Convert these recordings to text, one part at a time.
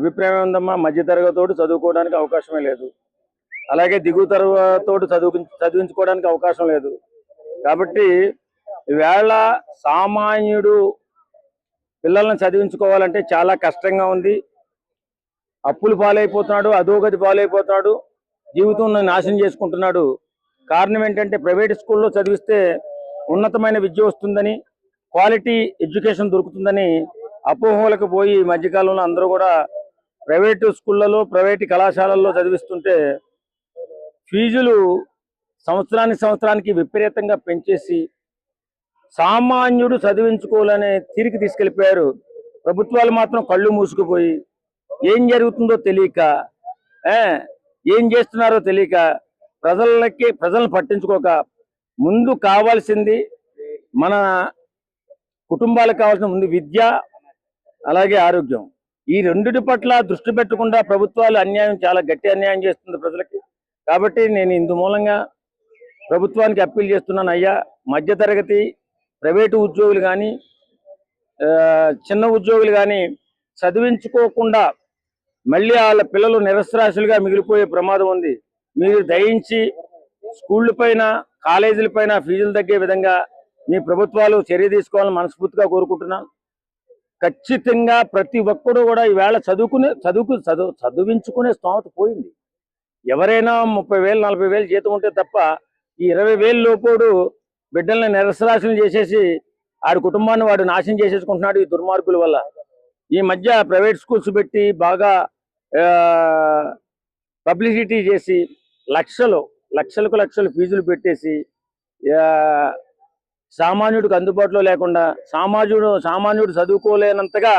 అభిప్రాయం ఉందమ్మా. మధ్య తరగతోడు చదువుకోవడానికి అవకాశమే లేదు, అలాగే దిగువ తరగతోడు చదివించుకోవడానికి అవకాశం లేదు. కాబట్టి ఈవేళ సామాన్యుడు పిల్లల్ని చదివించుకోవాలంటే చాలా కష్టంగా ఉంది. అప్పులు పాలైపోతున్నాడు, అధోగతి పాలైపోతున్నాడు, జీవితం నాశనం చేసుకుంటున్నాడు. కారణం ఏంటంటే ప్రైవేట్ స్కూల్లో చదివిస్తే ఉన్నతమైన విద్య వస్తుందని, క్వాలిటీ ఎడ్యుకేషన్ దొరుకుతుందని అపోహలకు పోయి ఈ మధ్యకాలంలో అందరూ కూడా ప్రైవేటు స్కూళ్ళలో, ప్రైవేటు కళాశాలల్లో చదివిస్తుంటే ఫీజులు సంవత్సరానికి విపరీతంగా పెంచేసి సామాన్యుడు చదివించుకోవాలనే తీరికి తీసుకెళ్లిపోయారు. ప్రభుత్వాలు మాత్రం కళ్ళు మూసుకుపోయి ఏం జరుగుతుందో తెలియక, ఏం చేస్తున్నారో తెలియక, ప్రజలను పట్టించుకోక, ముందు కావాల్సింది మన కుటుంబాలకు కావాల్సిన ముందు విద్య, అలాగే ఆరోగ్యం. ఈ రెండిటి పట్ల దృష్టి పెట్టకుండా ప్రభుత్వాలు చాలా గట్టి అన్యాయం చేస్తుంది ప్రజలకి. కాబట్టి నేను ఇందు మూలంగా ప్రభుత్వానికి అప్పీల్ చేస్తున్నాను. అయ్యా, మధ్యతరగతి ప్రైవేటు ఉద్యోగులు కానీ, చిన్న ఉద్యోగులు కానీ చదివించుకోకుండా మళ్ళీ వాళ్ళ పిల్లలు నిరక్షరాస్యులుగా మిగిలిపోయే ప్రమాదం ఉంది. మీరు దయించి స్కూళ్ళ పైన, కాలేజీల పైన ఫీజులు తగ్గే విధంగా మీ ప్రభుత్వాలు చర్య తీసుకోవాలని మనస్ఫూర్తిగా కోరుకుంటున్నాను. ఖచ్చితంగా ప్రతి ఒక్కరు కూడా ఈవేళ చదివించుకునే స్తోమత పోయింది. ఎవరైనా 30,000 40,000 జీతం ఉంటే తప్ప ఈ 20,000 లోపోడు బిడ్డల్ని నిరక్షరాస్యులు చేసేసి ఆడి కుటుంబాన్ని వాడు నాశనం చేసేసుకుంటున్నాడు ఈ దుర్మార్గుల వల్ల. ఈ మధ్య ప్రైవేట్ స్కూల్స్ పెట్టి బాగా పబ్లిసిటీ చేసి లక్షలు ఫీజులు పెట్టేసి సామాన్యుడికి అందుబాటులో లేకుండా, సామాన్యుడు చదువుకోలేనంతగా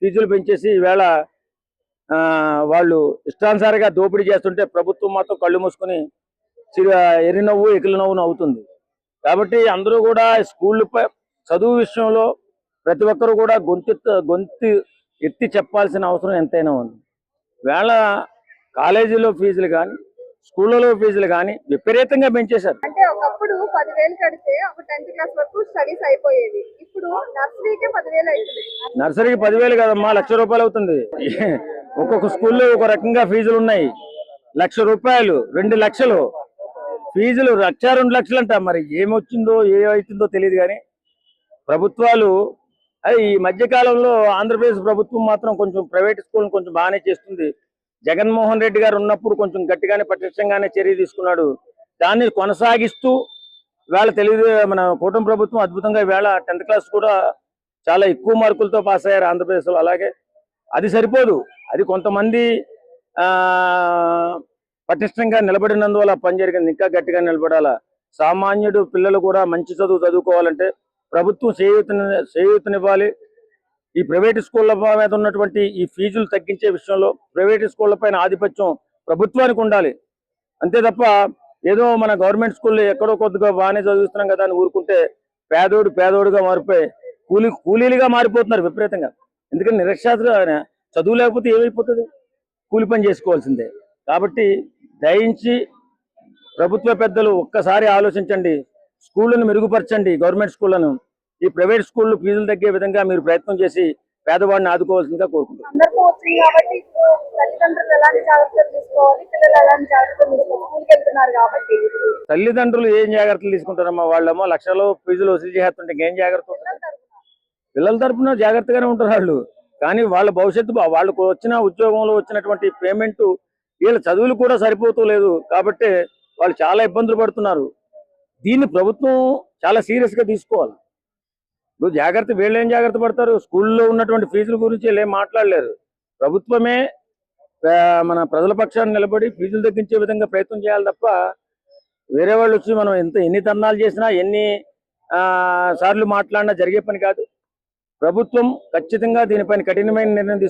ఫీజులు పెంచేసి ఈవేళ వాళ్ళు ఇష్టానుసారంగా దోపిడీ చేస్తుంటే ప్రభుత్వం మాత్రం కళ్ళు మూసుకొని ఎరి నవ్వు ఎకిలి నవ్వు నవ్వుతుంది. కాబట్టి అందరూ కూడా స్కూళ్ళపై చదువు విషయంలో ప్రతి ఒక్కరు కూడా గొంతు ఎత్తి చెప్పాల్సిన అవసరం ఎంతైనా ఉంది. వేళ కాలేజీలో ఫీజులు కానీ, స్కూళ్ళలో ఫీజులు కానీ విపరీతంగా పెంచేశారు. అంటే ఒకప్పుడు 10,000 కడితే ఒక 10th క్లాస్ వరకు స్టడీస్ అయిపోయేది. ఇప్పుడు నర్సరీకే 10,000 అవుతుంది. నర్సరీకి 10,000 కదమ్మా, ₹1,00,000 అవుతుంది. ఒక్కొక్క స్కూల్లో ఒక రకంగా ఫీజులు ఉన్నాయి. ₹1,00,000, 2 లక్షలు ఫీజులు, 1,00,000 2 లక్షలు అంట. మరి ఏమొచ్చిందో ఏమవుతుందో తెలియదు. కానీ ప్రభుత్వాలు ఈ మధ్యకాలంలో ఆంధ్రప్రదేశ్ ప్రభుత్వం మాత్రం కొంచెం ప్రైవేట్ స్కూల్ని కొంచెం బాగానే చేస్తుంది. జగన్మోహన్ రెడ్డి గారు ఉన్నప్పుడు కొంచెం గట్టిగానే పటిష్టంగానే చర్య తీసుకున్నాడు. దాన్ని కొనసాగిస్తూ వేళ మన కూటమి ప్రభుత్వం అద్భుతంగా వేళ 10th క్లాస్ కూడా చాలా ఎక్కువ మార్కులతో పాస్ అయ్యారు ఆంధ్రప్రదేశ్లో. అలాగే అది సరిపోదు, అది కొంతమంది పటిష్టంగా నిలబడినందువల్ల పని జరిగింది. ఇంకా గట్టిగా నిలబడాలా. సామాన్యుడు పిల్లలు కూడా మంచి చదువుకోవాలంటే ప్రభుత్వం చేయూతనివ్వాలి. ఈ ప్రైవేటు స్కూళ్ళ మీద ఉన్నటువంటి ఈ ఫీజులు తగ్గించే విషయంలో ప్రైవేటు స్కూళ్ళ పైన ఆధిపత్యం ప్రభుత్వానికి ఉండాలి. అంతే తప్ప ఏదో మన గవర్నమెంట్ స్కూల్లో ఎక్కడో కొద్దిగా బాగానే చదివిస్తున్నాం కదా అని ఊరుకుంటే పేదోడుగా మారిపోయి కూలీలుగా మారిపోతున్నారు విపరీతంగా. ఎందుకంటే నిరక్షరాస్యులు చదువు లేకపోతే ఏమైపోతుంది, కూలి పని చేసుకోవాల్సిందే. కాబట్టి దయించి ప్రభుత్వ పెద్దలు ఒక్కసారి ఆలోచించండి, స్కూళ్ళను మెరుగుపరచండి. గవర్నమెంట్ స్కూళ్లను, ఈ ప్రైవేట్ స్కూళ్ళు ఫీజులు తగ్గే విధంగా మీరు ప్రయత్నం చేసి పేదవాడిని ఆదుకోవాల్సిందిగా కోరుకుంటున్నాను. తల్లిదండ్రులు ఏం జాగ్రత్తలు తీసుకుంటారమ్మా? వాళ్ళేమో లక్షలు ఫీజులు వసూలు చేస్తుంటే ఇంకేం జాగ్రత్త? పిల్లల తరఫున జాగ్రత్తగానే ఉంటారు వాళ్ళు. కానీ వాళ్ళ భవిష్యత్తు, వాళ్ళకు వచ్చిన ఉద్యోగంలో వచ్చినటువంటి పేమెంట్ వీళ్ళ చదువులు కూడా సరిపోతూ లేదు. కాబట్టి వాళ్ళు చాలా ఇబ్బందులు పడుతున్నారు. దీన్ని ప్రభుత్వం చాలా సీరియస్గా తీసుకోవాలి. ఇప్పుడు వీళ్ళు ఏం జాగ్రత్త పడతారు? స్కూల్లో ఉన్నటువంటి ఫీజుల గురించి వీళ్ళు ఏం మాట్లాడలేరు. ప్రభుత్వమే మన ప్రజల పక్షాన్ని నిలబడి ఫీజులు తగ్గించే విధంగా ప్రయత్నం చేయాలి తప్ప వేరే వాళ్ళు వచ్చి మనం ఎన్ని ధర్నాలు చేసినా, ఎన్ని సార్లు మాట్లాడినా జరిగే పని కాదు. ప్రభుత్వం ఖచ్చితంగా దీనిపైన కఠినమైన నిర్ణయం